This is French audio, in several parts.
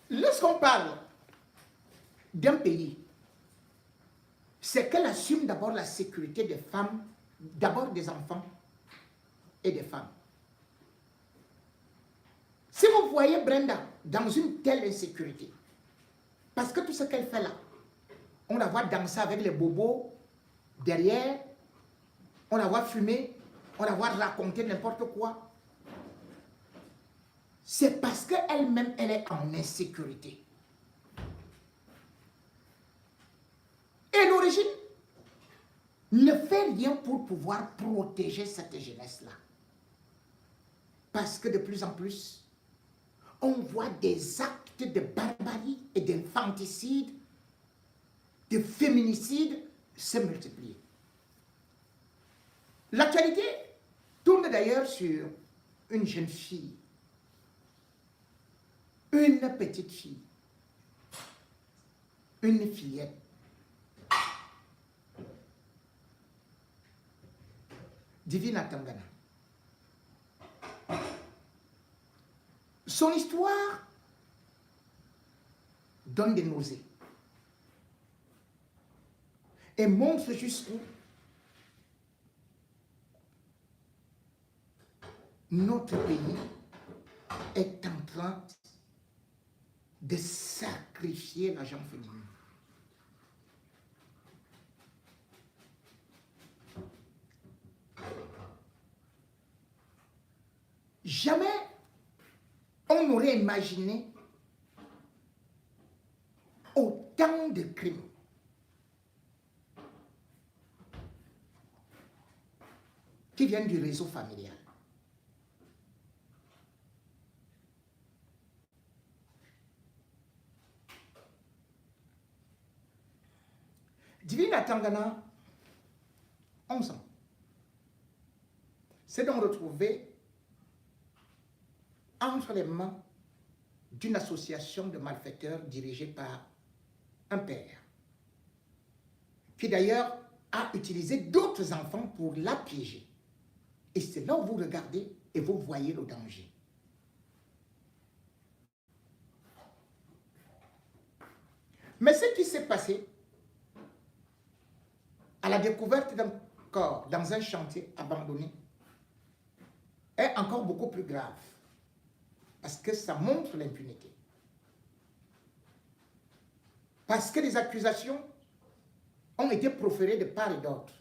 Lorsqu'on parle d'un pays, c'est qu'elle assume d'abord la sécurité des femmes, d'abord des enfants et des femmes. Si vous voyez Brenda dans une telle insécurité, parce que tout ce qu'elle fait là, on la voit danser avec les bobos derrière, on la voit fumer, on la voit raconter n'importe quoi, c'est parce qu'elle-même, elle est en insécurité. Et l'origine ne fait rien pour pouvoir protéger cette jeunesse-là. Parce que de plus en plus, on voit des actes de barbarie et d'infanticide, de féminicide se multiplier. L'actualité tourne d'ailleurs sur une jeune fille, une petite fille, une fillette. Divina Tangana. Son histoire donne des nausées et montre jusqu'où notre pays est en train de sacrifier la gente féminine. Jamais on n'aurait imaginé autant de crimes. Qui viennent du réseau familial. Divina Tangana, 11 ans, s'est donc retrouvé entre les mains d'une association de malfaiteurs dirigée par un père, qui d'ailleurs a utilisé d'autres enfants pour la piéger. Et c'est là où vous regardez et vous voyez le danger. Mais ce qui s'est passé à la découverte d'un corps dans un chantier abandonné est encore beaucoup plus grave. Parce que ça montre l'impunité. Parce que les accusations ont été proférées de part et d'autre.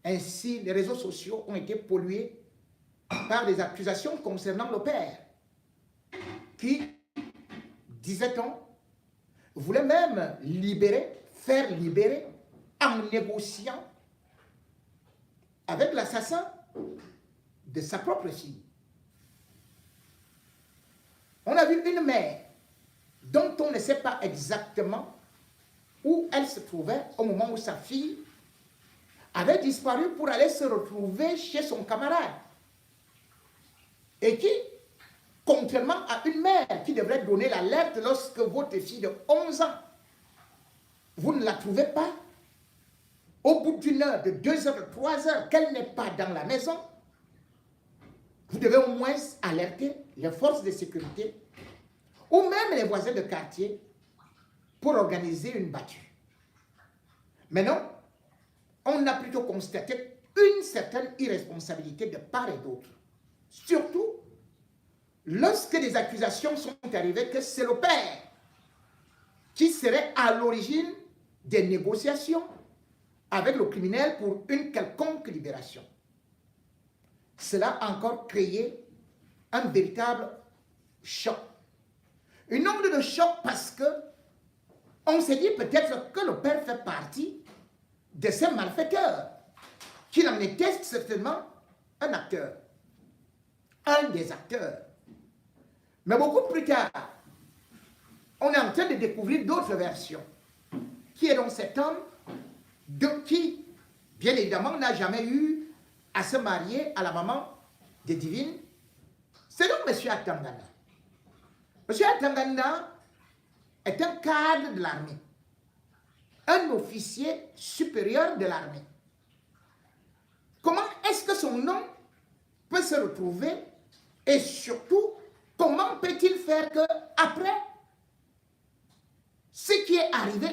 Ainsi, les réseaux sociaux ont été pollués par des accusations concernant le père, qui, disait-on, voulait même faire libérer en négociant avec l'assassin de sa propre fille. On a vu une mère dont on ne sait pas exactement où elle se trouvait au moment où sa fille avait disparu pour aller se retrouver chez son camarade. Et qui, contrairement à une mère qui devrait donner l'alerte lorsque votre fille de 11 ans, vous ne la trouvez pas, au bout d'une heure, de 2 heures, de 3 heures, qu'elle n'est pas dans la maison, vous devez au moins alerter les forces de sécurité ou même les voisins de quartier pour organiser une battue. Mais non, on a plutôt constaté une certaine irresponsabilité de part et d'autre. Surtout lorsque des accusations sont arrivées que c'est le père qui serait à l'origine des négociations avec le criminel pour une quelconque libération. Cela a encore créé un véritable choc. Une onde de choc parce que on s'est dit peut-être que le père fait partie de ces malfaiteurs, qu'il en était certainement un acteur, un des acteurs. Mais beaucoup plus tard, on est en train de découvrir d'autres versions. Qui est donc cet homme qui, bien évidemment, n'a jamais eu à se marier à la maman de Divine? C'est donc M. Atangana. M. Atangana est un cadre de l'armée, un officier supérieur de l'armée. Comment est-ce que son nom peut se retrouver et surtout, comment peut-il faire qu'après ce qui est arrivé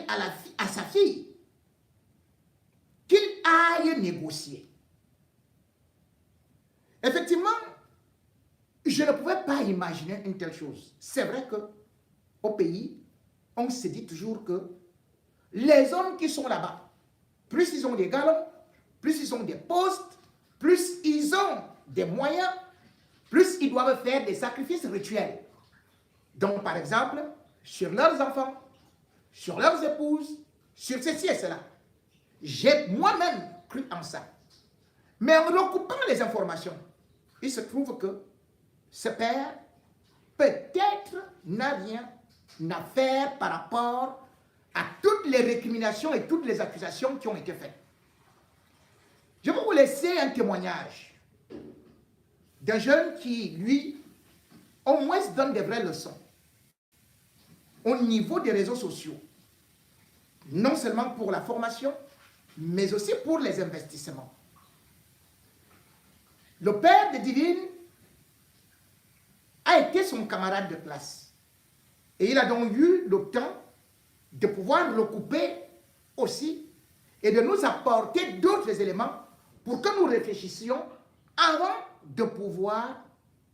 à sa fille, qu'il aille négocier. Effectivement, je ne pouvais pas imaginer une telle chose. C'est vrai qu'au pays, on se dit toujours que les hommes qui sont là-bas, plus ils ont des galons, plus ils ont des postes, plus ils ont des moyens, plus ils doivent faire des sacrifices rituels. Donc, par exemple, sur leurs enfants, sur leurs épouses, sur ceci et cela. J'ai moi-même cru en ça. Mais en recoupant les informations, il se trouve que ce père, peut-être, n'a rien à faire par rapport à toutes les récriminations et toutes les accusations qui ont été faites. Je vais vous laisser un témoignage d'un jeune qui, lui, au moins donne des vraies leçons au niveau des réseaux sociaux. Non seulement pour la formation, mais aussi pour les investissements. Le père de Divine a été son camarade de classe. Et il a donc eu le temps de pouvoir recouper aussi et de nous apporter d'autres éléments pour que nous réfléchissions avant de pouvoir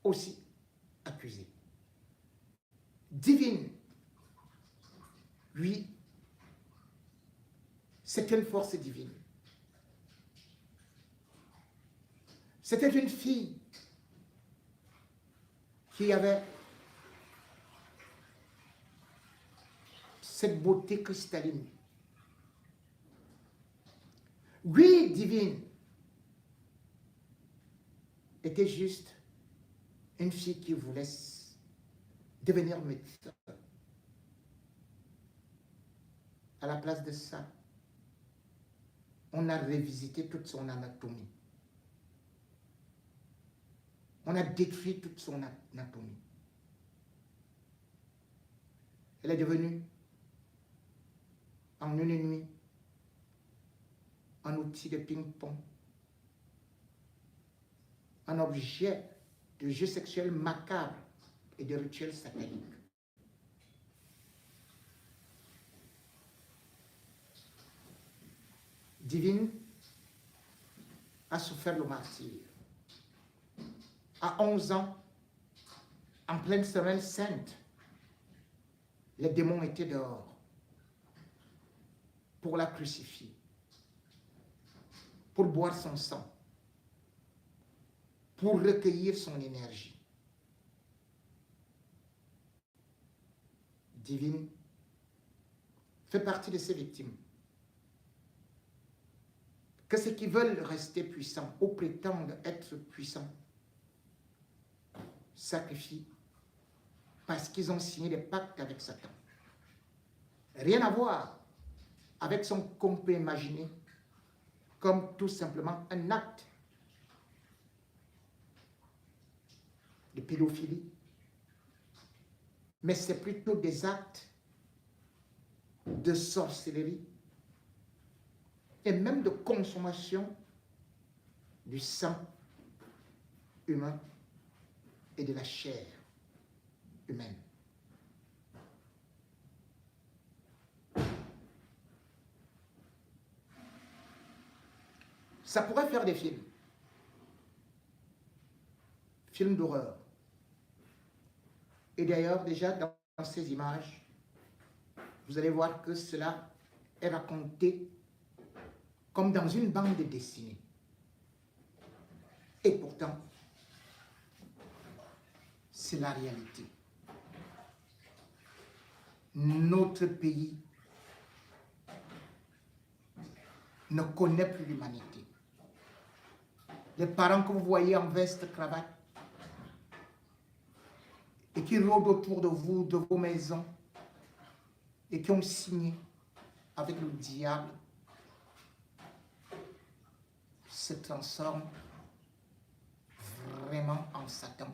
aussi accuser. Divine, lui, c'est une force divine. C'était une fille qui avait cette beauté cristalline. Lui, Divine, était juste une fille qui voulait devenir médecin. À la place de ça, on a revisité toute son anatomie. On a détruit toute son anatomie. Elle est devenue, en une nuit, un outil de ping-pong, un objet de jeu sexuel macabre et de rituels sataniques. Divine a souffert le martyre. À 11 ans, en pleine semaine sainte, les démons étaient dehors pour la crucifier, pour boire son sang, pour recueillir son énergie. Divine fait partie de ces victimes. Que ceux qui veulent rester puissants ou prétendent être puissants sacrifient parce qu'ils ont signé des pactes avec Satan. Rien à voir avec ce qu'on peut imaginer comme tout simplement un acte de pédophilie, mais c'est plutôt des actes de sorcellerie et même de consommation du sang humain et de la chair humaine. Ça pourrait faire des films d'horreur. Et d'ailleurs, déjà dans ces images, vous allez voir que cela est raconté comme dans une bande dessinée. Et pourtant, c'est la réalité. Notre pays ne connaît plus l'humanité. Les parents que vous voyez en veste, cravate, et qui rôdent autour de vous, de vos maisons, et qui ont signé avec le diable, se transforment vraiment en Satan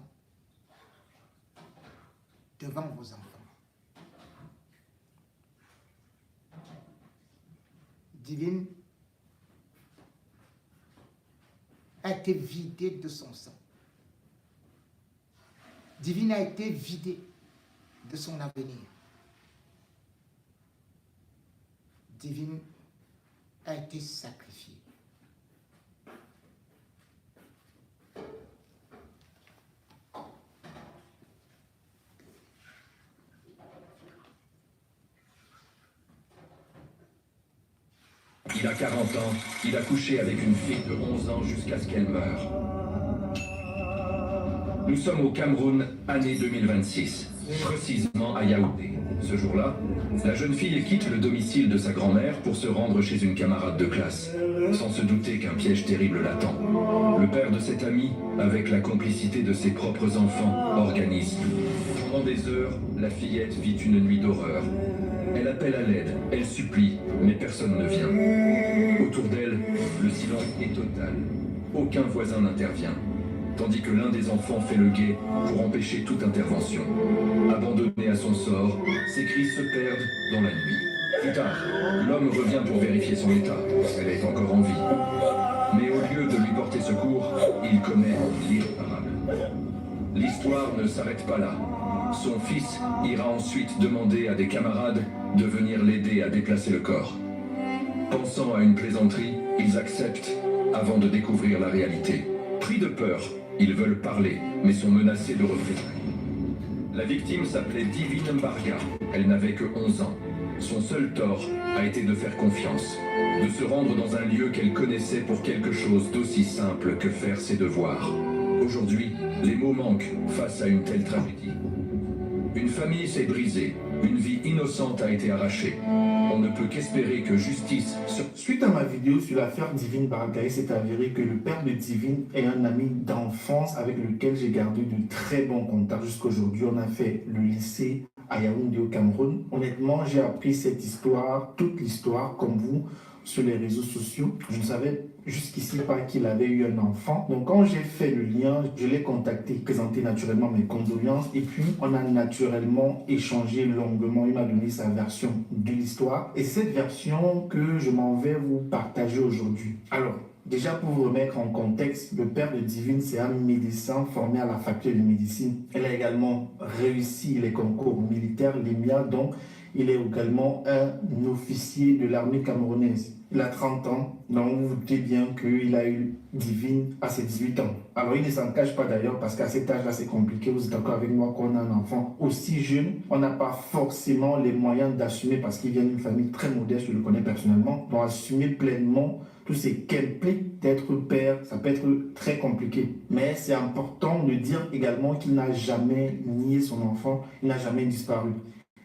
devant vos enfants. Divine a été vidée de son sang. Divine a été vidée de son avenir. Divine a été sacrifié. Il a 40 ans, il a couché avec une fille de 11 ans jusqu'à ce qu'elle meure. Nous sommes au Cameroun, année 2026, précisément à Yaoundé. Ce jour-là, la jeune fille quitte le domicile de sa grand-mère pour se rendre chez une camarade de classe, sans se douter qu'un piège terrible l'attend. Le père de cette amie, avec la complicité de ses propres enfants, organise. Pendant des heures, la fillette vit une nuit d'horreur. Elle appelle à l'aide, elle supplie, mais personne ne vient. Autour d'elle, le silence est total. Aucun voisin n'intervient. Tandis que l'un des enfants fait le guet pour empêcher toute intervention. Abandonné à son sort, ses cris se perdent dans la nuit. Plus tard, l'homme revient pour vérifier son état. Elle est encore en vie. Mais au lieu de lui porter secours, il commet l'irréparable. L'histoire ne s'arrête pas là. Son fils ira ensuite demander à des camarades de venir l'aider à déplacer le corps. Pensant à une plaisanterie, ils acceptent avant de découvrir la réalité. Pris de peur, ils veulent parler, mais sont menacés de représailles. La victime s'appelait Divine Mbarga. Elle n'avait que 11 ans. Son seul tort a été de faire confiance, de se rendre dans un lieu qu'elle connaissait pour quelque chose d'aussi simple que faire ses devoirs. Aujourd'hui, les mots manquent face à une telle tragédie. Une famille s'est brisée, une vie innocente a été arrachée. On ne peut qu'espérer que justice... Suite à ma vidéo sur l'affaire Divine Mbarga, il s'est avéré que le père de Divine est un ami d'enfance avec lequel j'ai gardé de très bons contacts jusqu'aujourd'hui. On a fait le lycée à Yaoundé au Cameroun. Honnêtement, j'ai appris cette histoire, toute l'histoire, comme vous, sur les réseaux sociaux. Je ne savais jusqu'ici pas qu'il avait eu un enfant. Donc quand j'ai fait le lien, je l'ai contacté, présenté naturellement mes condoléances et puis on a naturellement échangé longuement. Il m'a donné sa version de l'histoire et c'est cette version que je m'en vais vous partager aujourd'hui. Alors, déjà pour vous remettre en contexte, le père de Divine, c'est un médecin formé à la faculté de médecine. Elle a également réussi les concours militaires, l'EMIA, donc il est également un officier de l'armée camerounaise. Il a 30 ans, donc vous vous doutez bien qu'il a eu Divine à ses 18 ans. Alors il ne s'en cache pas d'ailleurs parce qu'à cet âge-là c'est compliqué, vous êtes d'accord avec moi qu'on a un enfant aussi jeune, on n'a pas forcément les moyens d'assumer parce qu'il vient d'une famille très modeste, je le connais personnellement, donc assumer pleinement tous ces qu'implique d'être père, ça peut être très compliqué. Mais c'est important de dire également qu'il n'a jamais nié son enfant, il n'a jamais disparu.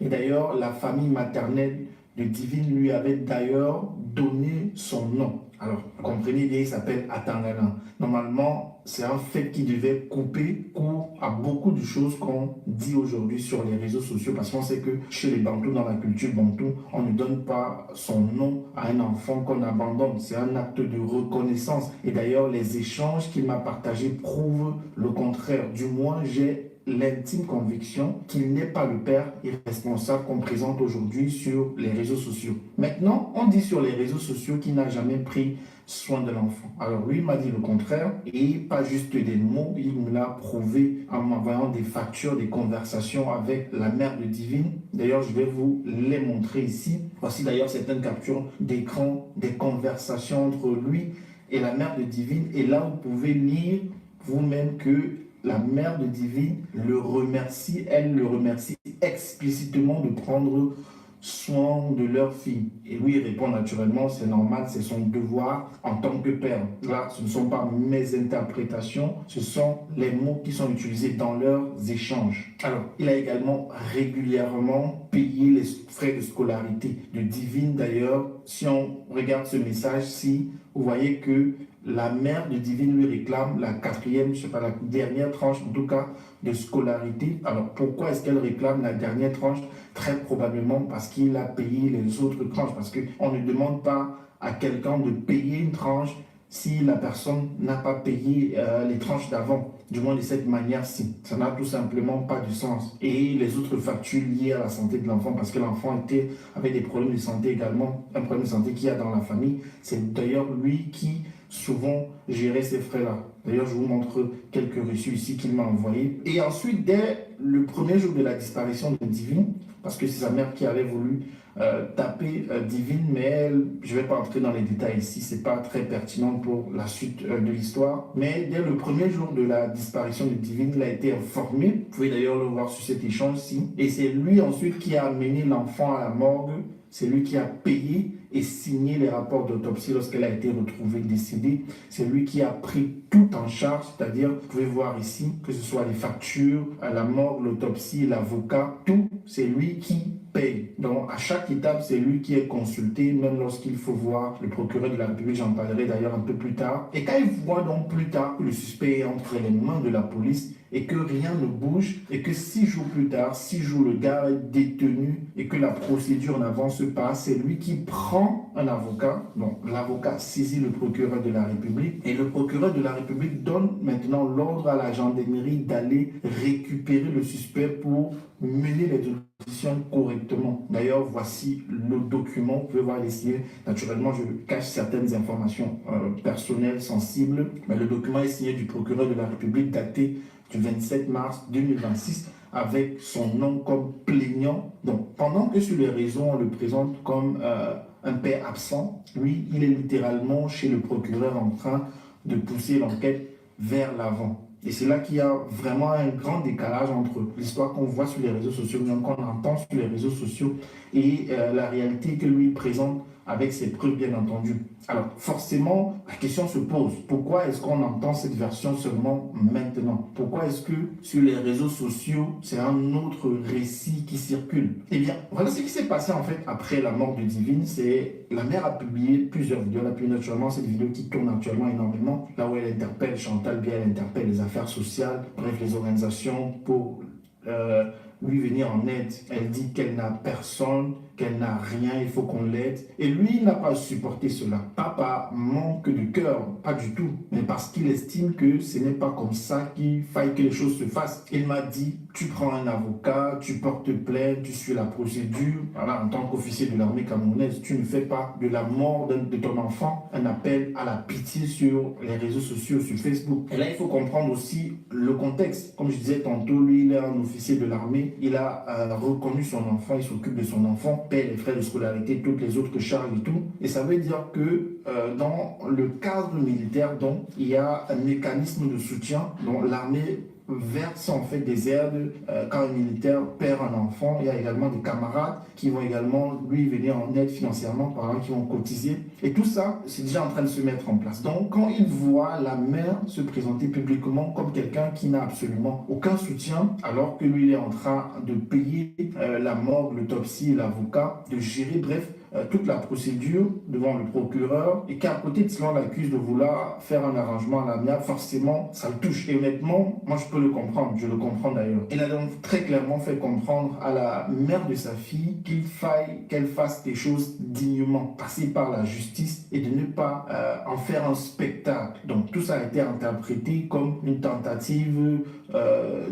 Et d'ailleurs, la famille maternelle de Divine lui avait d'ailleurs donné son nom. Alors, comprenez bien, il s'appelle Atangana. Normalement, c'est un fait qui devait couper court à beaucoup de choses qu'on dit aujourd'hui sur les réseaux sociaux parce qu'on sait que chez les Bantous, dans la culture Bantou, on ne donne pas son nom à un enfant qu'on abandonne. C'est un acte de reconnaissance. Et d'ailleurs, les échanges qu'il m'a partagés prouvent le contraire. Du moins, j'ai l'intime conviction qu'il n'est pas le père irresponsable qu'on présente aujourd'hui sur les réseaux sociaux. Maintenant, on dit sur les réseaux sociaux qu'il n'a jamais pris soin de l'enfant. Alors lui, il m'a dit le contraire et pas juste des mots, il me l'a prouvé en m'envoyant des factures, des conversations avec la mère de Divine. D'ailleurs, je vais vous les montrer ici. Voici d'ailleurs certaines captures d'écran, des conversations entre lui et la mère de Divine. Et là, vous pouvez lire vous-même que la mère de Divine le remercie, elle le remercie explicitement de prendre soin de leur fille. Et lui, il répond naturellement, c'est normal, c'est son devoir en tant que père. Là, ce ne sont pas mes interprétations, ce sont les mots qui sont utilisés dans leurs échanges. Alors, il a également régulièrement payé les frais de scolarité de Divine. D'ailleurs, si on regarde ce message-ci, vous voyez que la mère de Divine lui réclame la quatrième, je sais pas, la dernière tranche en tout cas de scolarité. Alors pourquoi est-ce qu'elle réclame la dernière tranche? Très probablement parce qu'il a payé les autres tranches. Parce qu'on ne demande pas à quelqu'un de payer une tranche si la personne n'a pas payé les tranches d'avant. Du moins de cette manière-ci. Ça n'a tout simplement pas de sens. Et les autres factures liées à la santé de l'enfant, parce que l'enfant avait des problèmes de santé également, un problème de santé qu'il y a dans la famille. C'est d'ailleurs lui qui souvent gérait ces frais-là. D'ailleurs, je vous montre quelques reçus ici qu'il m'a envoyés. Et ensuite, dès le premier jour de la disparition de Divine, parce que c'est sa mère qui avait voulu taper Divine, mais elle, je ne vais pas entrer dans les détails ici, c'est pas très pertinent pour la suite de l'histoire. Mais dès le premier jour de la disparition de Divine, il a été informé. Vous pouvez d'ailleurs le voir sur cet échange-ci. Et c'est lui ensuite qui a amené l'enfant à la morgue. C'est lui qui a payé et signé les rapports d'autopsie lorsqu'elle a été retrouvée décédée. C'est lui qui a pris tout en charge, c'est-à-dire, vous pouvez voir ici, que ce soit les factures, à la morgue, l'autopsie, l'avocat, tout, c'est lui qui paye. Donc, à chaque étape, c'est lui qui est consulté, même lorsqu'il faut voir le procureur de la République, j'en parlerai d'ailleurs un peu plus tard. Et quand il voit donc plus tard que le suspect est entre les mains de la police, et que rien ne bouge, et que 6 jours plus tard, 6 jours, le gars est détenu, et que la procédure n'avance pas, c'est lui qui prend un avocat. Donc, l'avocat saisit le procureur de la République, et le procureur de la République donne maintenant l'ordre à la gendarmerie d'aller récupérer le suspect pour mener les auditions correctement. D'ailleurs, voici le document, vous pouvez voir ici. Naturellement, je cache certaines informations personnelles, sensibles, mais le document est signé du procureur de la République, daté du 27 mars 2026, avec son nom comme plaignant. Donc, pendant que sur les réseaux, on le présente comme un père absent, lui, il est littéralement chez le procureur en train de pousser l'enquête vers l'avant. Et c'est là qu'il y a vraiment un grand décalage entre l'histoire qu'on voit sur les réseaux sociaux, qu'on entend sur les réseaux sociaux, et la réalité que lui présente avec ses preuves, bien entendu. Alors, forcément, la question se pose. Pourquoi est-ce qu'on entend cette version seulement maintenant? Pourquoi est-ce que sur les réseaux sociaux, c'est un autre récit qui circule? Eh bien, voilà ce qui s'est passé en fait après la mort de Divine. C'est la mère a publié plusieurs vidéos. Elle a publié naturellement cette vidéo qui tourne actuellement énormément, là où elle interpelle Chantal Biya, elle interpelle les affaires sociales, bref, les organisations pour lui venir en aide. Elle dit qu'elle n'a personne, qu'elle n'a rien, il faut qu'on l'aide. Et lui, il n'a pas supporté cela. Pas par manque de cœur, pas du tout, mais parce qu'il estime que ce n'est pas comme ça qu'il faille que les choses se fassent. Il m'a dit, tu prends un avocat, tu portes plainte, tu suis la procédure. Voilà, en tant qu'officier de l'armée camerounaise, tu ne fais pas de la mort de ton enfant un appel à la pitié sur les réseaux sociaux, sur Facebook. Et là, il faut comprendre aussi le contexte. Comme je disais tantôt, lui, il est un officier de l'armée. Il a reconnu son enfant, il s'occupe de son enfant, paie les frais de scolarité, toutes les autres charges et tout. Et ça veut dire que dans le cadre militaire, donc, il y a un mécanisme de soutien dont l'armée verse en fait des aides quand un militaire perd un enfant. Il y a également des camarades qui vont également lui venir en aide financièrement, par exemple, qui vont cotiser. Et tout ça, c'est déjà en train de se mettre en place. Donc, quand il voit la mère se présenter publiquement comme quelqu'un qui n'a absolument aucun soutien, alors que lui, il est en train de payer la morgue, l'autopsie, l'avocat, de gérer, bref, toute la procédure devant le procureur, et qu'à côté de cela, on l'accuse de vouloir faire un arrangement à l'amiable, forcément, ça le touche. Et honnêtement, moi, je peux le comprendre, je le comprends d'ailleurs. Il a donc très clairement fait comprendre à la mère de sa fille qu'il faille qu'elle fasse des choses dignement, passer par la justice et de ne pas en faire un spectacle. Donc, tout ça a été interprété comme une tentative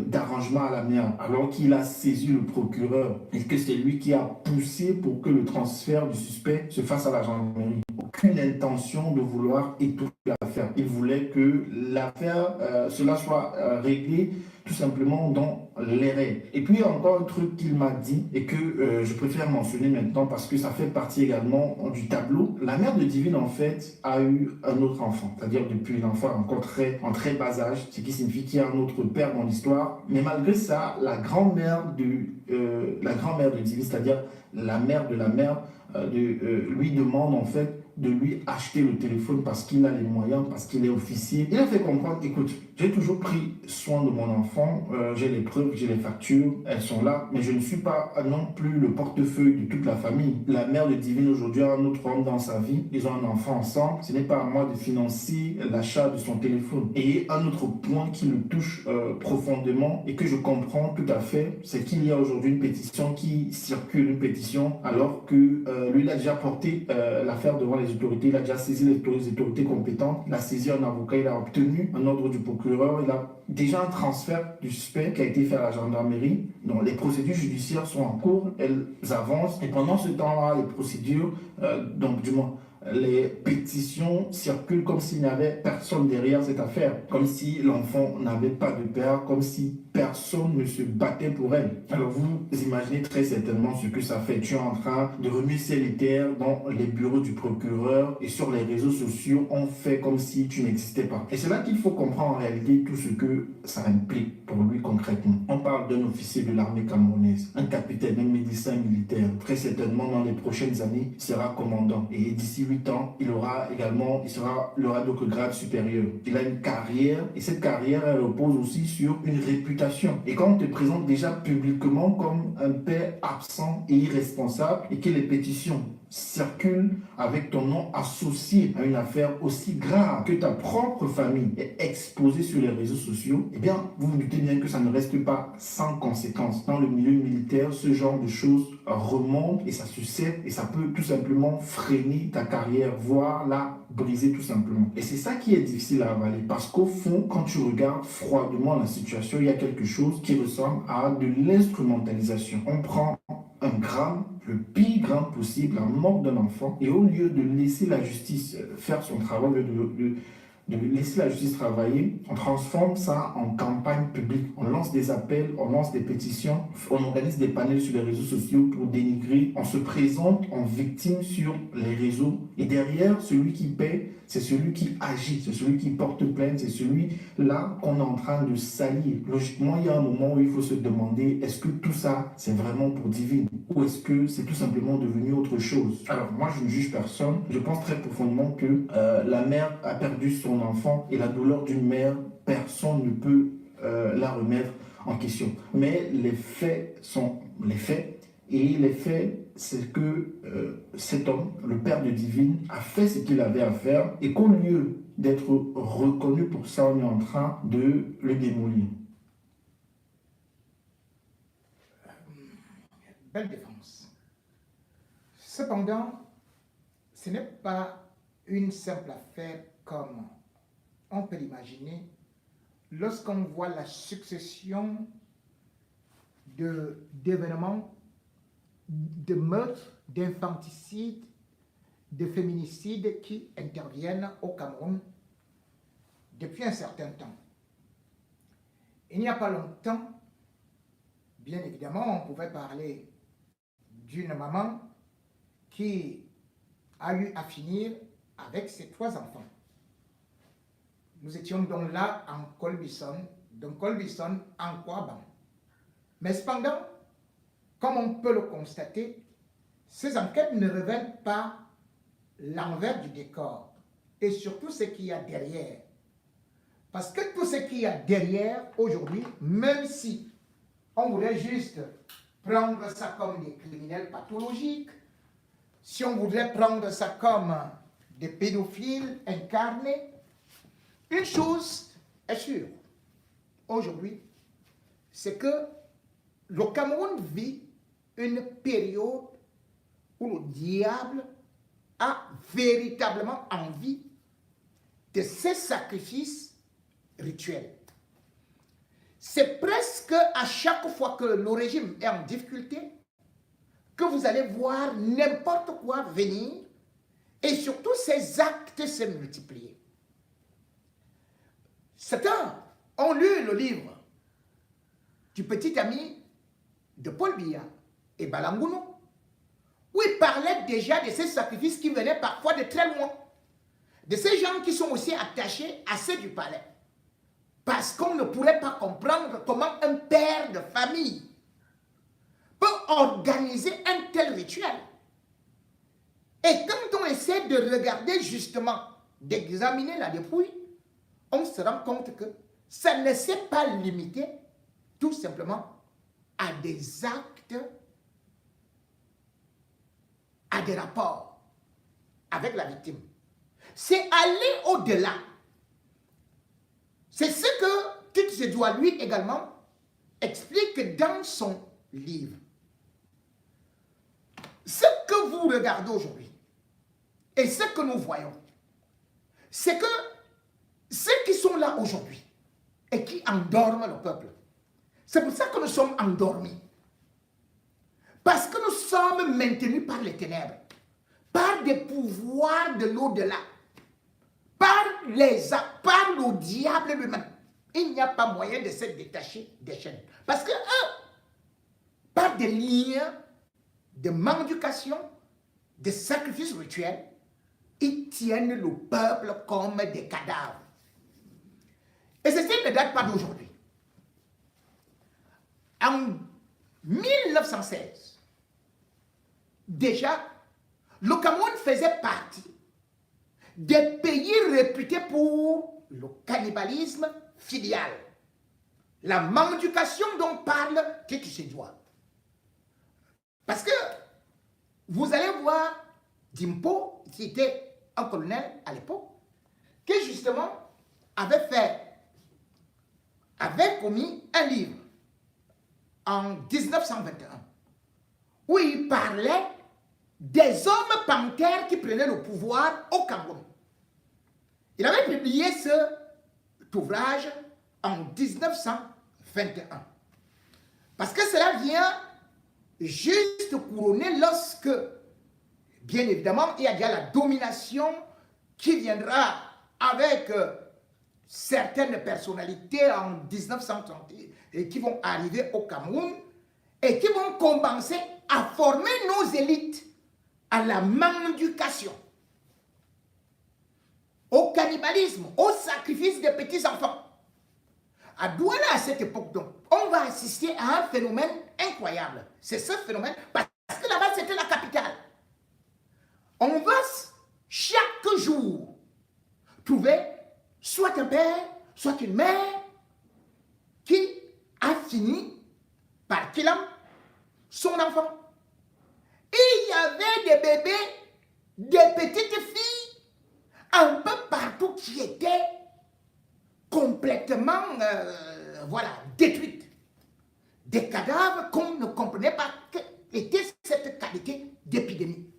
d'arrangement à l'amiable, alors qu'il a saisi le procureur et que c'est lui qui a poussé pour que le transfert du suspect se fasse à la gendarmerie. Aucune intention de vouloir étouffer l'affaire. Il voulait que l'affaire, cela soit réglé tout simplement dans les règles. Et puis encore un truc qu'il m'a dit et que je préfère mentionner maintenant parce que ça fait partie également du tableau. La mère de Divine en fait a eu un autre enfant, c'est-à-dire depuis l'enfant encore en très bas âge, ce qui signifie qu'il y a un autre père dans l'histoire. Mais malgré ça, la grand-mère de Divine, c'est-à-dire la mère de la mère, lui demande en fait de lui acheter le téléphone parce qu'il a les moyens, parce qu'il est officier. Il a fait comprendre, écoute, j'ai toujours pris soin de mon enfant, j'ai les preuves, j'ai les factures, elles sont là, mais je ne suis pas non plus le portefeuille de toute la famille. La mère de Divine aujourd'hui a un autre homme dans sa vie, ils ont un enfant ensemble, ce n'est pas à moi de financer l'achat de son téléphone. Et un autre point qui le touche profondément et que je comprends tout à fait, c'est qu'il y a aujourd'hui une pétition qui circule, une pétition, alors que lui, il a déjà porté l'affaire devant les autorités, il a déjà saisi les autorités compétentes, il a saisi un avocat, il a obtenu un ordre du procureur, il a déjà un transfert du suspect qui a été fait à la gendarmerie. Donc les procédures judiciaires sont en cours, elles avancent, et pendant ce temps-là, les procédures, donc du moins, les pétitions circulent comme s'il n'y avait personne derrière cette affaire, comme si l'enfant n'avait pas de père, comme si personne ne se battait pour elle. Alors vous imaginez très certainement ce que ça fait. Tu es en train de remuer ciel et terre dans les bureaux du procureur et sur les réseaux sociaux, on fait comme si tu n'existais pas. Et c'est là qu'il faut comprendre en réalité tout ce que ça implique pour lui concrètement. On parle d'un officier de l'armée camerounaise, un capitaine, un médecin militaire. Très certainement dans les prochaines années, il sera commandant. Et d'ici 8 ans, il aura d'autres grades supérieurs. Il a une carrière et cette carrière, elle repose aussi sur une réputation. Et quand on te présente déjà publiquement comme un père absent et irresponsable et que les pétitions circulent avec ton nom associé à une affaire aussi grave que ta propre famille est exposée sur les réseaux sociaux, eh bien, vous vous doutez bien que ça ne reste pas sans conséquences. Dans le milieu militaire, ce genre de choses remonte et ça succède et ça peut tout simplement freiner ta carrière, voire la briser tout simplement. Et c'est ça qui est difficile à avaler parce qu'au fond, quand tu regardes froidement la situation, il y a quelque chose qui ressemble à de l'instrumentalisation. On prend un drame, le pire drame possible, la mort d'un enfant, et au lieu de laisser la justice faire son travail, de laisser la justice travailler, on transforme ça en campagne publique. On lance des appels, on lance des pétitions, on organise des panels sur les réseaux sociaux pour dénigrer. On se présente en victime sur les réseaux. Et derrière, celui qui paie, c'est celui qui agit, c'est celui qui porte plainte, c'est celui-là qu'on est en train de salir. Logiquement, il y a un moment où il faut se demander, est-ce que tout ça, c'est vraiment pour Divine? Ou est-ce que c'est tout simplement devenu autre chose? Alors, moi, je ne juge personne. Je pense très profondément que la mère a perdu son enfant et la douleur d'une mère, personne ne peut la remettre en question. Mais les faits sont les faits. Et les faits, c'est que cet homme, le père de Divine, a fait ce qu'il avait à faire et qu'au lieu d'être reconnu pour ça, on est en train de le démolir. Belle défense. Cependant, ce n'est pas une simple affaire comme on peut l'imaginer lorsqu'on voit la succession d'événements, de meurtres, d'infanticides, de féminicides qui interviennent au Cameroun depuis un certain temps. Il n'y a pas longtemps, bien évidemment, on pouvait parler d'une maman qui a eu à finir avec ses 3 enfants. Nous étions donc là en Colbison, donc Colbison en Kouaban. Mais cependant, comme on peut le constater, ces enquêtes ne révèlent pas l'envers du décor et surtout ce qu'il y a derrière. Parce que tout ce qu'il y a derrière aujourd'hui, même si on voudrait juste prendre ça comme des criminels pathologiques, si on voudrait prendre ça comme des pédophiles incarnés, une chose est sûre, aujourd'hui, c'est que le Cameroun vit une période où le diable a véritablement envie de ces sacrifices rituels. C'est presque à chaque fois que le régime est en difficulté que vous allez voir n'importe quoi venir et surtout ces actes se multiplier. Certains ont lu le livre du petit ami de Paul Biya et Balangounou, où il parlait déjà de ces sacrifices qui venaient parfois de très loin, de ces gens qui sont aussi attachés à ceux du palais. Parce qu'on ne pourrait pas comprendre comment un père de famille peut organiser un tel rituel. Et quand on essaie de regarder justement, d'examiner la dépouille, on se rend compte que ça ne s'est pas limité tout simplement à des actes, à des rapports avec la victime. C'est aller au-delà. C'est ce que Tite Sédoua lui également explique dans son livre. Ce que vous regardez aujourd'hui et ce que nous voyons, c'est que ceux qui sont là aujourd'hui et qui endorment le peuple, c'est pour ça que nous sommes endormis. Parce que nous sommes maintenus par les ténèbres. par des pouvoirs de l'au-delà, par le diable lui-même, il n'y a pas moyen de se détacher des chaînes. Parce que par des liens de mendication, de sacrifices rituels, ils tiennent le peuple comme des cadavres. Et ceci ne date pas d'aujourd'hui. En 1916, déjà, le Cameroun faisait partie des pays réputés pour le cannibalisme filial. La mendication dont parle Titi Sédouan. Parce que vous allez voir Dimpo, qui était un colonel à l'époque, qui justement avait commis un livre en 1921 où il parlait des hommes panthères qui prenaient le pouvoir au Cameroun. Il avait publié cet ouvrage en 1921. Parce que cela vient juste couronner lorsque, bien évidemment, il y a déjà la domination qui viendra avec certaines personnalités en 1930 et qui vont arriver au Cameroun et qui vont commencer à former nos élites à la mendication, au cannibalisme, au sacrifice des petits-enfants. À Douala, à cette époque, donc, on va assister à un phénomène incroyable. C'est ce phénomène, parce que là-bas, c'était la capitale. On va chaque jour trouver soit un père, soit une mère qui a fini par killer son enfant. Et il y avait des bébés, des petites filles, un peu partout qui étaient complètement, détruites. Des cadavres qu'on ne comprenait pas qu'était cette qualité d'épidémie.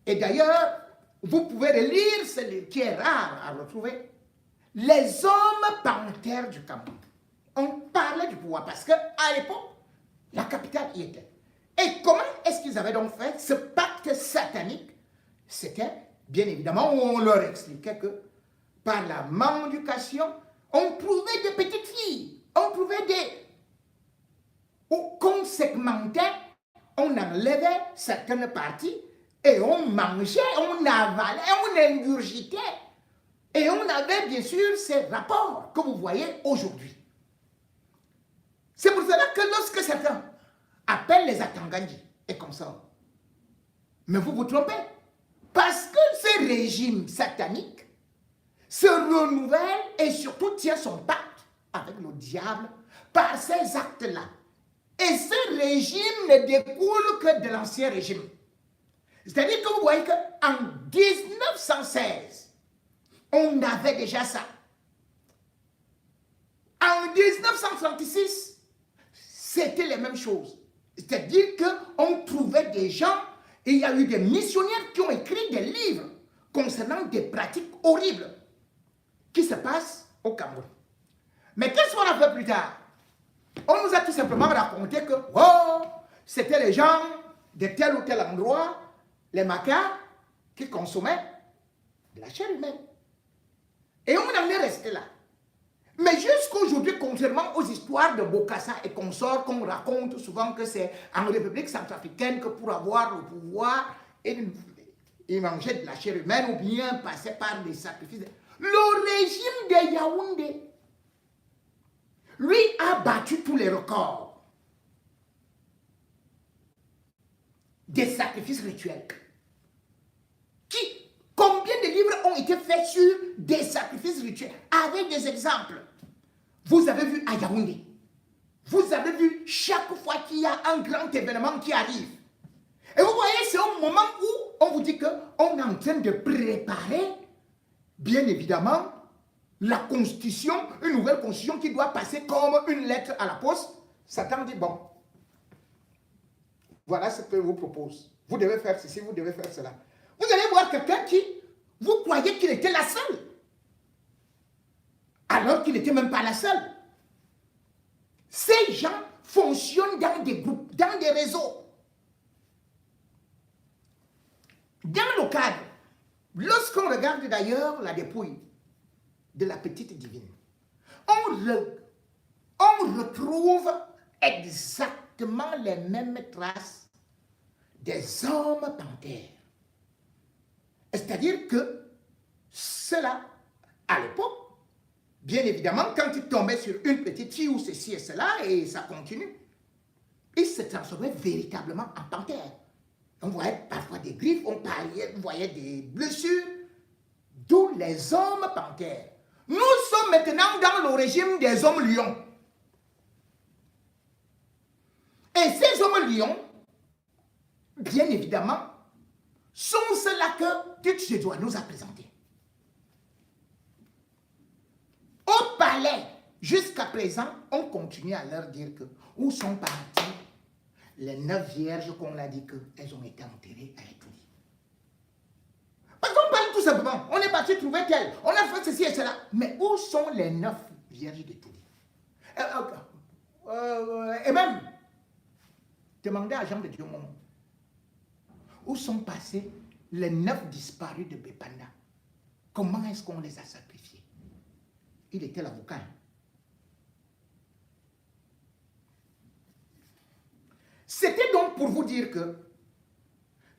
Et d'ailleurs, vous pouvez relire ce livre qui est rare à retrouver, Les hommes panthères du Cameroun. On parlait du pouvoir parce qu'à l'époque, la capitale y était. Et comment est-ce qu'ils avaient donc fait ce pacte satanique? C'était, bien évidemment, où on leur expliquait que par la mendication, on trouvait des petites filles, on trouvait qu'on segmentait, on enlevait certaines parties et on mangeait, on avalait, on ingurgitait. Et on avait bien sûr ces rapports que vous voyez aujourd'hui. C'est pour cela que lorsque certains appellent les Atangandji et comme ça, mais vous vous trompez. Parce que ce régime satanique se renouvelle et surtout tient son pacte avec le diable par ces actes-là. Et ce régime ne découle que de l'ancien régime. C'est-à-dire que vous voyez qu'en 1916, on avait déjà ça. En 1936, c'était les mêmes choses. C'est-à-dire qu'on trouvait des gens, et il y a eu des missionnaires qui ont écrit des livres concernant des pratiques horribles qui se passent au Cameroun. Mais qu'est-ce qu'on a fait plus tard? On nous a tout simplement raconté que c'était les gens de tel ou tel endroit, les Macas, qui consommaient de la chair humaine. Et on en est resté là. Mais jusqu'à aujourd'hui, contrairement aux histoires de Bokassa et consorts qu'on raconte souvent que c'est en République centrafricaine que pour avoir le pouvoir, ils mangeaient de la chair humaine ou bien passaient par des sacrifices. Le régime de Yaoundé, lui, a battu tous les records des sacrifices rituels. Combien de livres ont été faits sur des sacrifices rituels avec des exemples? Vous avez vu à Yaoundé, vous avez vu chaque fois qu'il y a un grand événement qui arrive. Et vous voyez, c'est au moment où on vous dit qu'on est en train de préparer, bien évidemment, la constitution, une nouvelle constitution qui doit passer comme une lettre à la poste. Satan dit, bon, voilà ce que je vous propose. Vous devez faire ceci, vous devez faire cela. Vous allez voir quelqu'un qui, vous croyez qu'il était la seule, alors qu'il n'était même pas la seule. Ces gens fonctionnent dans des groupes, dans des réseaux. Dans le cadre, lorsqu'on regarde d'ailleurs la dépouille de la petite divine, on retrouve exactement les mêmes traces des hommes panthères. C'est-à-dire que cela, à l'époque, bien évidemment, quand il tombait sur une petite fille ou ceci et cela, et ça continue, il se transformait véritablement en panthère. On voyait parfois des griffes, on voyait des blessures, d'où les hommes panthères. Nous sommes maintenant dans le régime des hommes lions. Et ces hommes lions, bien évidemment, sont ceux-là que tu dois nous a présentés. Au palais, jusqu'à présent, on continue à leur dire que où sont partis les 9 vierges qu'on a dit qu'elles ont été enterrées à Étoudi. Parce qu'on parle tout simplement, on est parti trouver tel, on a fait ceci et cela. Mais où sont les 9 vierges d'Étoudi? Et même, demandez à Jean de Dieu Momo, où sont passés les 9 disparus de Bépanda? Comment est-ce qu'on les a sacrifiés? Il était l'avocat. C'était donc pour vous dire que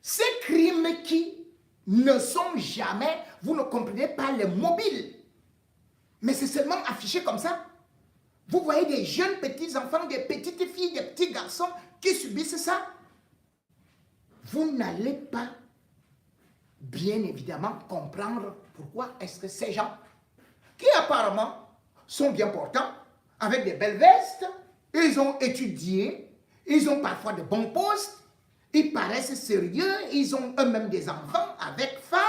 ces crimes qui ne sont jamais, vous ne comprenez pas les mobiles, mais c'est seulement affiché comme ça. Vous voyez des jeunes petits enfants, des petites filles, des petits garçons qui subissent ça. Vous n'allez pas, bien évidemment, comprendre pourquoi est-ce que ces gens, qui apparemment sont bien portants, avec des belles vestes, ils ont étudié, ils ont parfois de bons postes, ils paraissent sérieux, ils ont eux-mêmes des enfants avec femmes.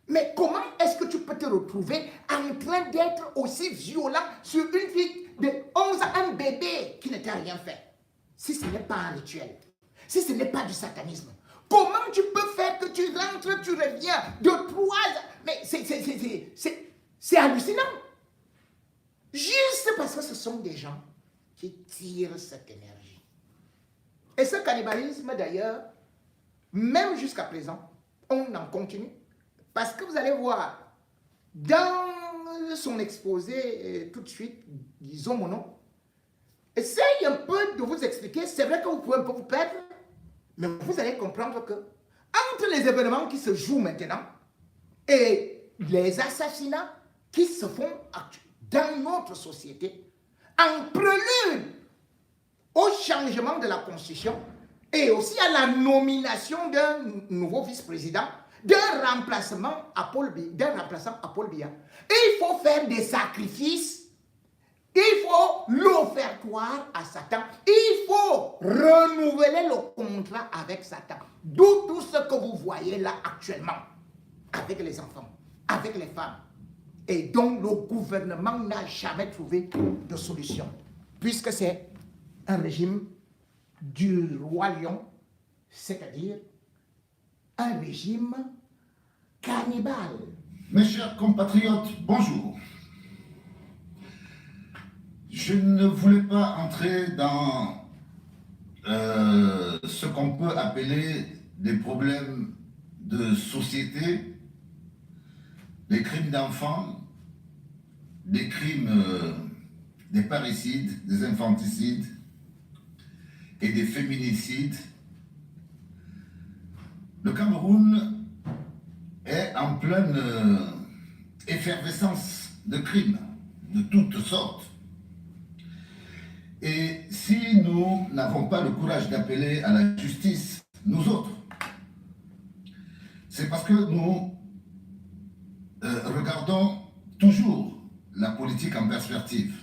Mais comment est-ce que tu peux te retrouver en train d'être aussi violent sur une fille de 11 ans, un bébé qui ne t'a rien fait? Si ce n'est pas un rituel, si ce n'est pas du satanisme, comment tu peux faire que tu rentres, tu reviens de 3 ans? Mais c'est hallucinant. Juste parce que ce sont des gens qui tirent cette énergie. Et ce cannibalisme, d'ailleurs, même jusqu'à présent, on en continue. Parce que vous allez voir, dans son exposé, tout de suite, disons mon nom, essaye un peu de vous expliquer, c'est vrai que vous pouvez un peu vous perdre, mais vous allez comprendre que entre les événements qui se jouent maintenant et les assassinats qui se font dans notre société, en prélude au changement de la Constitution et aussi à la nomination d'un nouveau vice-président, d'un remplaçant à Paul Biya, il faut faire des sacrifices, il faut l'offertoire à Satan, il faut renouveler le contrat avec Satan. D'où tout ce que vous voyez là actuellement, avec les enfants, avec les femmes, et dont le gouvernement n'a jamais trouvé de solution, puisque c'est un régime du roi lion, c'est-à-dire un régime cannibale. Mes chers compatriotes, bonjour. Je ne voulais pas entrer dans ce qu'on peut appeler des problèmes de société, des crimes d'enfants, des crimes, des parricides, des infanticides et des féminicides. Le Cameroun est en pleine effervescence de crimes de toutes sortes. Et si nous n'avons pas le courage d'appeler à la justice, nous autres, c'est parce que nous regardons toujours la politique en perspective.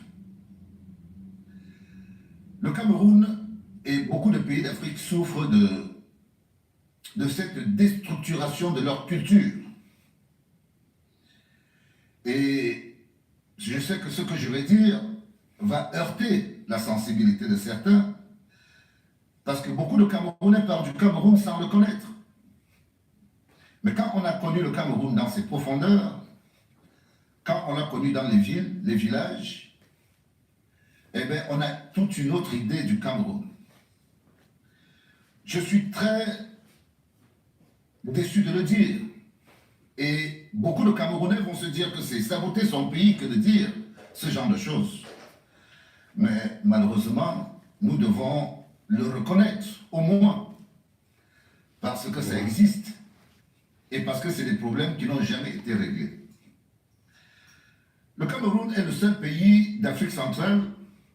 Le Cameroun et beaucoup de pays d'Afrique souffrent de cette déstructuration de leur culture. Et je sais que ce que je vais dire va heurter la sensibilité de certains, parce que beaucoup de Camerounais parlent du Cameroun sans le connaître. Mais quand on a connu le Cameroun dans ses profondeurs, quand on l'a connu dans les villes, les villages, eh bien, on a toute une autre idée du Cameroun. Je suis très déçu de le dire. Et beaucoup de Camerounais vont se dire que c'est saboter son pays que de dire ce genre de choses. Mais malheureusement, nous devons le reconnaître, au moins, parce que ça existe et parce que c'est des problèmes qui n'ont jamais été réglés. Le Cameroun est le seul pays d'Afrique centrale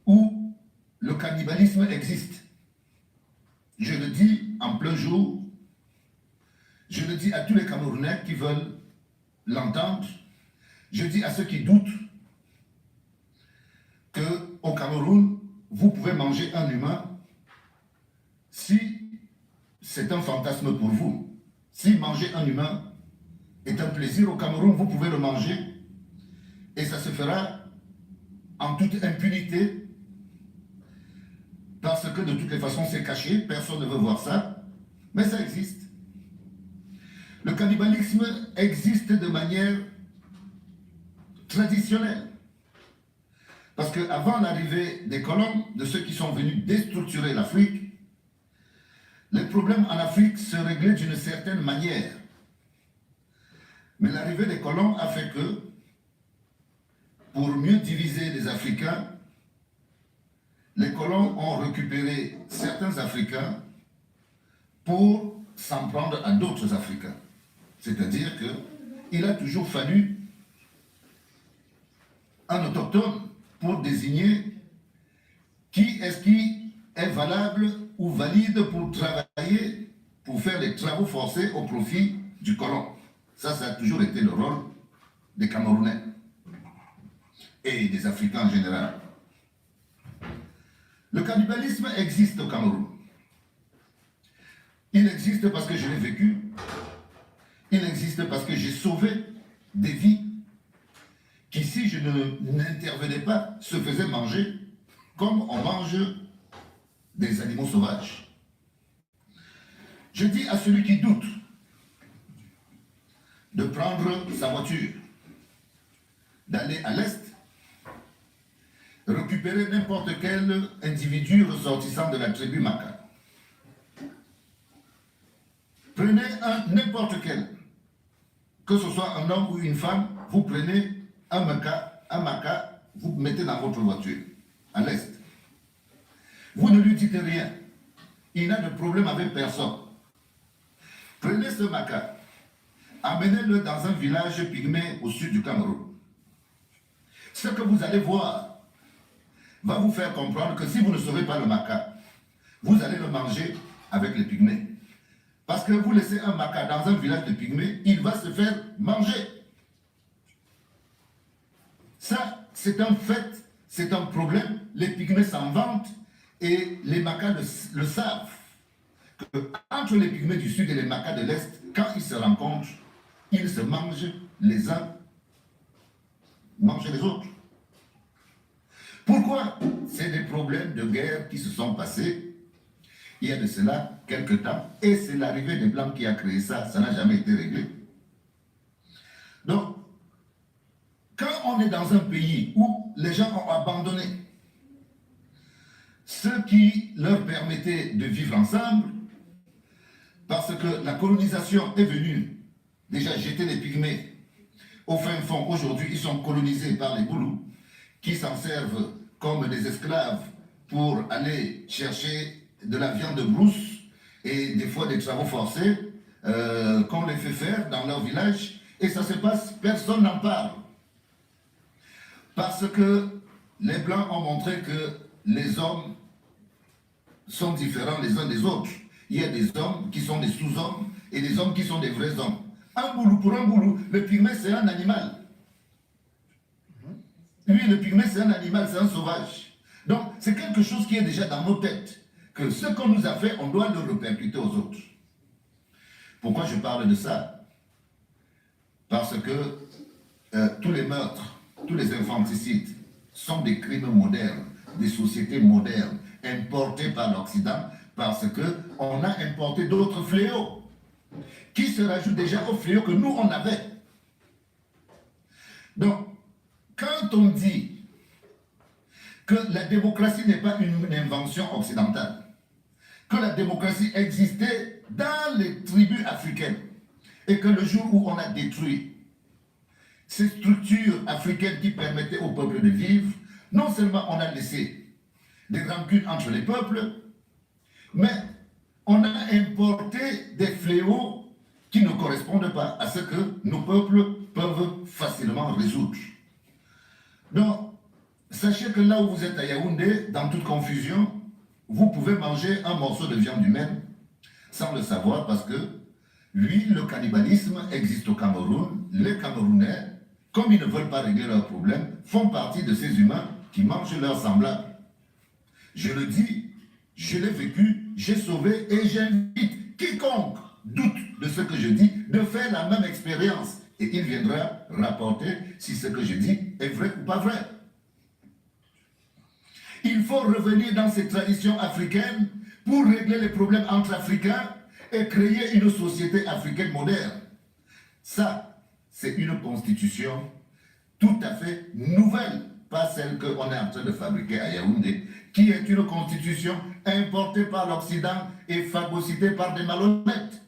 où le cannibalisme existe. Je le dis en plein jour, je le dis à tous les Camerounais qui veulent l'entendre, je dis à ceux qui doutent qu'au Cameroun, vous pouvez manger un humain si c'est un fantasme pour vous. Si manger un humain est un plaisir au Cameroun, vous pouvez le manger et ça se fera en toute impunité parce que de toutes les façons c'est caché, personne ne veut voir ça, mais ça existe. Le cannibalisme existe de manière traditionnelle. Parce qu'avant l'arrivée des colons, de ceux qui sont venus déstructurer l'Afrique, les problèmes en Afrique se réglaient d'une certaine manière. Mais l'arrivée des colons a fait que, pour mieux diviser les Africains, les colons ont récupéré certains Africains pour s'en prendre à d'autres Africains. C'est-à-dire qu'il a toujours fallu un autochtone pour désigner qui est valable ou valide pour travailler, pour faire les travaux forcés au profit du colon. Ça a toujours été le rôle des Camerounais et des Africains en général. Le cannibalisme existe au Cameroun. Il existe parce que je l'ai vécu. Il existe parce que j'ai sauvé des vies qui, si je n'intervenais pas, se faisaient manger comme on mange des animaux sauvages. Je dis à celui qui doute de prendre sa voiture, d'aller à l'Est, récupérer n'importe quel individu ressortissant de la tribu Maka. Prenez n'importe quel, que ce soit un homme ou une femme, vous prenez un Maka, vous mettez dans votre voiture, à l'Est. Vous ne lui dites rien. Il n'a de problème avec personne. Prenez ce Maka, amenez-le dans un village pygmée au sud du Cameroun. Ce que vous allez voir va vous faire comprendre que si vous ne sauvez pas le Maka, vous allez le manger avec les pygmées. Parce que vous laissez un Maka dans un village de pygmées, il va se faire manger. Ça, c'est un fait, c'est un problème. Les pygmées s'en vantent et les Makas le savent. Entre les pygmées du sud et les Makas de l'est, quand ils se rencontrent, ils se mangent les uns, mangent les autres. Pourquoi? C'est des problèmes de guerre qui se sont passés il y a de cela quelques temps, et c'est l'arrivée des Blancs qui a créé ça, ça n'a jamais été réglé. Donc, quand on est dans un pays où les gens ont abandonné ce qui leur permettait de vivre ensemble, parce que la colonisation est venue déjà jeter les pygmées au fin fond. Aujourd'hui, ils sont colonisés par les Boulous, qui s'en servent comme des esclaves pour aller chercher de la viande de brousse et des fois des travaux forcés qu'on les fait faire dans leur village, et ça se passe, personne n'en parle. Parce que les Blancs ont montré que les hommes sont différents les uns des autres. Il y a des hommes qui sont des sous-hommes et des hommes qui sont des vrais hommes. Un boulou pour un boulou, le pygmée c'est un animal. Lui, le pygmée c'est un animal, c'est un sauvage. Donc c'est quelque chose qui est déjà dans nos têtes. Que ce qu'on nous a fait, on doit le répercuter aux autres. Pourquoi je parle de ça? Parce que tous les meurtres, tous les infanticides sont des crimes modernes, des sociétés modernes, importés par l'Occident, parce qu'on a importé d'autres fléaux, qui se rajoutent déjà aux fléaux que nous, on avait. Donc, quand on dit que la démocratie n'est pas une invention occidentale, que la démocratie existait dans les tribus africaines, et que le jour où on a détruit ces structures africaines qui permettaient au peuple de vivre, non seulement on a laissé des rancunes entre les peuples, mais on a importé des fléaux qui ne correspondent pas à ce que nos peuples peuvent facilement résoudre. Donc, sachez que là où vous êtes à Yaoundé, dans toute confusion, vous pouvez manger un morceau de viande humaine sans le savoir parce que, oui, le cannibalisme existe au Cameroun. Les Camerounais, comme ils ne veulent pas régler leurs problèmes, font partie de ces humains qui mangent leurs semblables. Je le dis, je l'ai vécu, j'ai sauvé et j'invite quiconque doute de ce que je dis de faire la même expérience et il viendra rapporter si ce que je dis est vrai ou pas vrai. Il faut revenir dans ces traditions africaines pour régler les problèmes entre Africains et créer une société africaine moderne. Ça, c'est une constitution tout à fait nouvelle, pas celle qu'on est en train de fabriquer à Yaoundé, qui est une constitution importée par l'Occident et phagocytée par des malhonnêtes.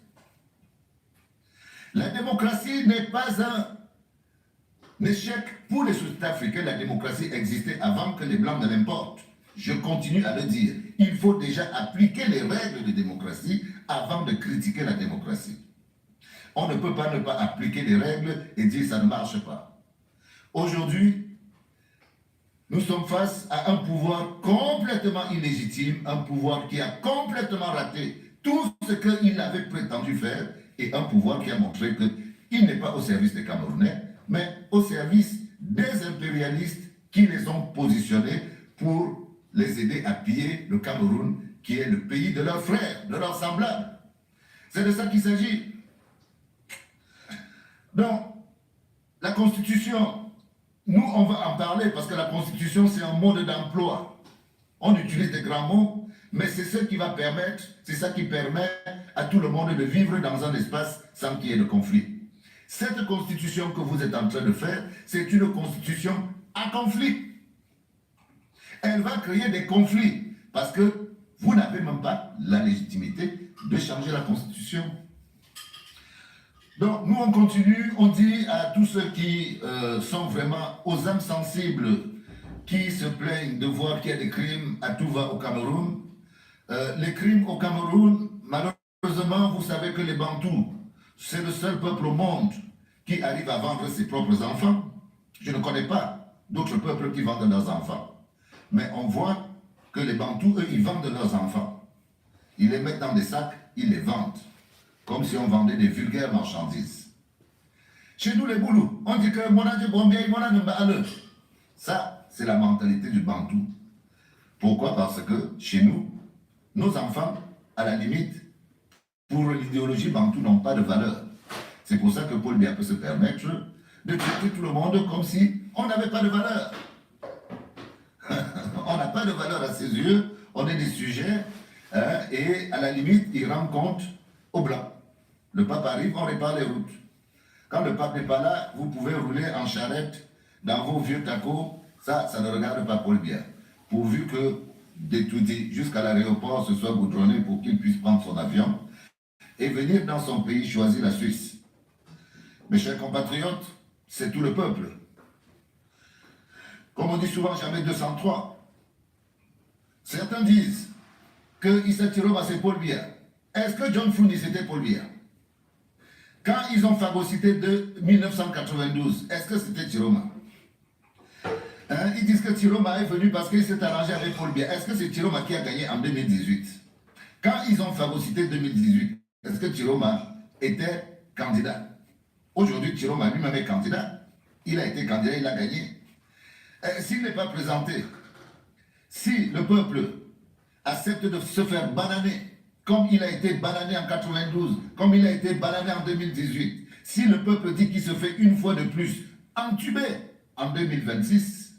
La démocratie n'est pas un échec pour les sociétés africaines. La démocratie existait avant que les Blancs ne l'importent. Je continue à le dire. Il faut déjà appliquer les règles de démocratie avant de critiquer la démocratie. On ne peut pas ne pas appliquer les règles et dire ça ne marche pas. Aujourd'hui, nous sommes face à un pouvoir complètement illégitime, un pouvoir qui a complètement raté tout ce qu'il avait prétendu faire et un pouvoir qui a montré qu'il n'est pas au service des Camerounais, mais au service des impérialistes qui les ont positionnés pour les aider à piller le Cameroun, qui est le pays de leurs frères, de leurs semblables. C'est de ça qu'il s'agit. Donc, la Constitution, nous, on va en parler parce que la Constitution, c'est un mode d'emploi. On utilise des grands mots, mais c'est ce qui va permettre, c'est ça qui permet à tout le monde de vivre dans un espace sans qu'il y ait de conflit. Cette Constitution que vous êtes en train de faire, c'est une Constitution à conflit. Elle va créer des conflits parce que vous n'avez même pas la légitimité de changer la Constitution. Donc, nous, on continue, on dit à tous ceux qui sont vraiment aux âmes sensibles, qui se plaignent de voir qu'il y a des crimes à tout va au Cameroun. Les crimes au Cameroun, malheureusement, vous savez que les Bantous, c'est le seul peuple au monde qui arrive à vendre ses propres enfants. Je ne connais pas d'autres peuples qui vendent leurs enfants. Mais on voit que les Bantous, eux, ils vendent leurs enfants. Ils les mettent dans des sacs, ils les vendent. Comme si on vendait des vulgaires marchandises. Chez nous, les Boulous, on dit que mon Dieu, bon bien, ça, c'est la mentalité du Bantou. Pourquoi? Parce que chez nous, nos enfants, à la limite, pour l'idéologie Bantou, n'ont pas de valeur. C'est pour ça que Paul Biya peut se permettre de traiter tout le monde comme si on n'avait pas de valeur. On n'a pas de valeur à ses yeux, on est des sujets, et à la limite, il rend compte aux Blancs. Le pape arrive, on répare les routes. Quand le pape n'est pas là, vous pouvez rouler en charrette dans vos vieux tacos, ça ne regarde pas Paul Biya. Pourvu que d'étudier jusqu'à l'aéroport ce soit goudronné pour qu'il puisse prendre son avion et venir dans son pays choisir la Suisse. Mes chers compatriotes, c'est tout le peuple. Comme on dit souvent, jamais 203. Certains disent que Issa Tiroma c'est Paul Biya. Est-ce que John Fundi c'était Paul Biya? Quand ils ont phagocyté de 1992, est-ce que c'était Tiroma? Ils disent que Tiroma est venu parce qu'il s'est arrangé avec Paul Biya. Est-ce que c'est Tiroma qui a gagné en 2018? Quand ils ont phagocyté 2018, est-ce que Tiroma était candidat? Aujourd'hui, Tiroma lui-même est candidat. Il a été candidat, il a gagné. S'il n'est pas présenté, si le peuple accepte de se faire bananer, comme il a été banané en 92, comme il a été banané en 2018, si le peuple dit qu'il se fait une fois de plus entubé en 2026,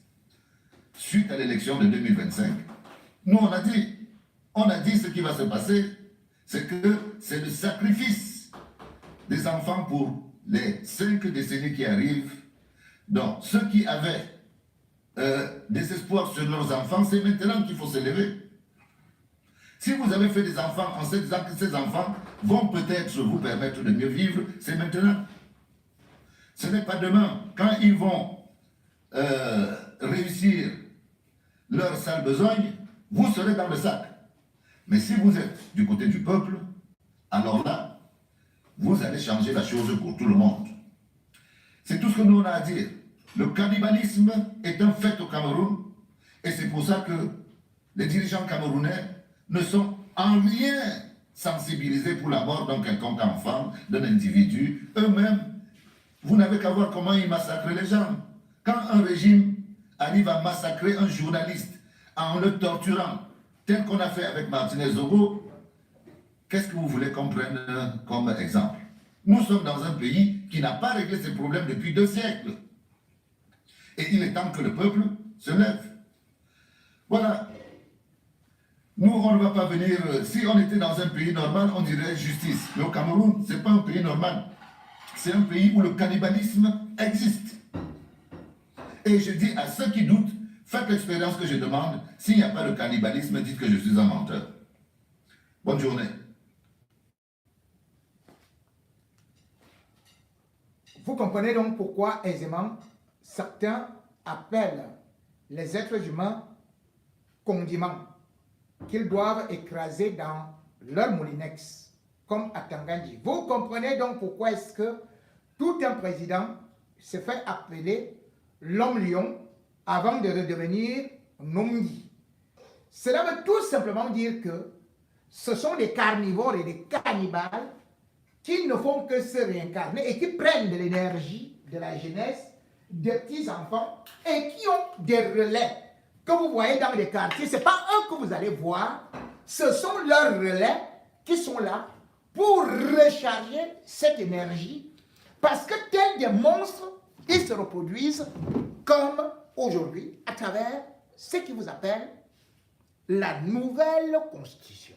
suite à l'élection de 2025, nous on a dit ce qui va se passer, c'est que c'est le sacrifice des enfants pour les 5 décennies qui arrivent. Donc ceux qui avaient des espoirs sur leurs enfants, c'est maintenant qu'il faut se lever. Si vous avez fait des enfants en se disant que ces enfants vont peut-être vous permettre de mieux vivre, c'est maintenant. Ce n'est pas demain. Quand ils vont réussir leur sale besogne, vous serez dans le sac. Mais si vous êtes du côté du peuple, alors là, vous allez changer la chose pour tout le monde. C'est tout ce que nous on a à dire. Le cannibalisme est un fait au Cameroun et c'est pour ça que les dirigeants camerounais ne sont en rien sensibilisés pour la mort d'un quelconque enfant, d'un individu. Eux-mêmes, vous n'avez qu'à voir comment ils massacrent les gens. Quand un régime arrive à massacrer un journaliste en le torturant, tel qu'on a fait avec Martinez Zogo, qu'est-ce que vous voulez qu'on prenne comme exemple? Nous sommes dans un pays qui n'a pas réglé ses problèmes depuis 2 siècles. Et il est temps que le peuple se lève. Voilà. Nous, on ne va pas venir... Si on était dans un pays normal, on dirait justice. Mais au Cameroun, ce n'est pas un pays normal. C'est un pays où le cannibalisme existe. Et je dis à ceux qui doutent, faites l'expérience que je demande. S'il n'y a pas de cannibalisme, dites que je suis un menteur. Bonne journée. Vous comprenez donc pourquoi aisément certains appellent les êtres humains condiments qu'ils doivent écraser dans leur moulinex, comme à Tangandji. Vous comprenez donc pourquoi est-ce que tout un président se fait appeler l'homme lion avant de redevenir Nomdi. Cela veut tout simplement dire que ce sont des carnivores et des cannibales qui ne font que se réincarner et qui prennent de l'énergie de la jeunesse, des petits-enfants et qui ont des relais que vous voyez dans les quartiers. Ce n'est pas eux que vous allez voir, ce sont leurs relais qui sont là pour recharger cette énergie parce que tels des monstres, ils se reproduisent comme aujourd'hui à travers ce qui vous appelle la nouvelle constitution.